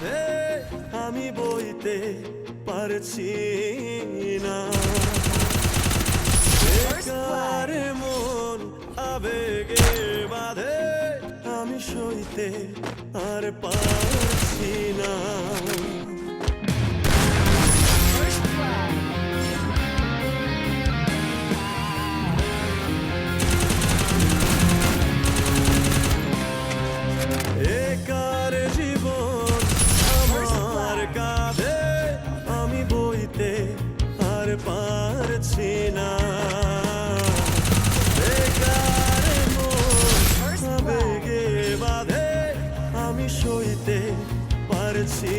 বাঁধে আমি বইতে পারছি না। বেকার মন আবেগে বাঁধে আমি সইতে আর পারছি না। বেকার জীবন আমার কাঁধে আমি বইতে আর পারছি না। বেকার মন আবেগে বাঁধে আমি সইতে পারছি